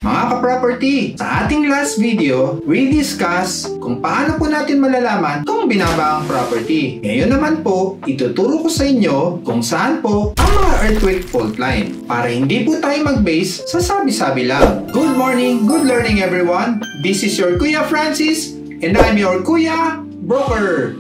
Mga ka-property, sa ating last video, we discuss kung paano po natin malalaman kung binaba ang property. Ngayon naman po, ituturo ko sa inyo kung saan po ang mga earthquake fault line para hindi po tayo mag-base sa sabi-sabi lang. Good morning, good learning everyone! This is your Kuya Francis and I'm your Kuya Broker.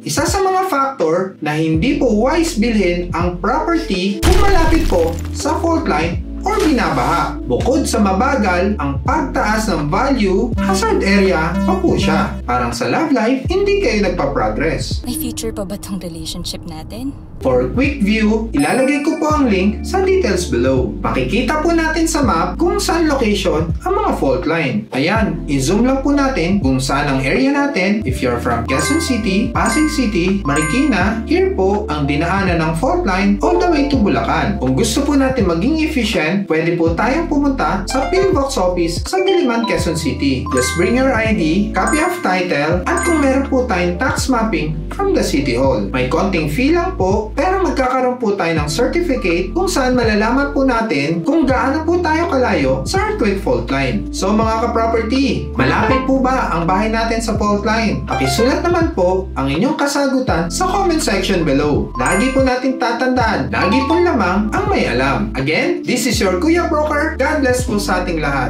Isa sa mga factor na hindi po wise bilhin ang property kung malapit po sa fault line or binabaha. Bukod sa mabagal ang pagtaas ng value, hazard area pa po siya. Parang sa love life, hindi kayo nagpa-progress. May future pa ba tong relationship natin? For quick view, ilalagay ko po ang link sa details below. Makikita po natin sa map kung saan location ang mga fault line. Ayan, i-zoom lang po natin kung saan ang area natin. If you're from Quezon City, Pasig City, Marikina, here po ang dinaanan ng fault line all the way to Bulacan. Kung gusto po natin maging efficient, pwede po tayong pumunta sa PhilBox office sa Diliman, Quezon City. Just bring your ID, copy of title, at kung meron po tayong tax mapping from the City Hall. May konting fee lang po, pero magkakaroon po tayo ng certificate kung saan malalaman po natin kung gaano po tayo kalayo sa earthquake fault line. So mga ka-property, malapit po ba ang bahay natin sa fault line? Pakisulat naman po ang inyong kasagutan sa comment section below. Lagi po natin tatandaan, lagi pong lamang ang may alam. Again, this is your Kuya Broker. God bless po sa ating lahat.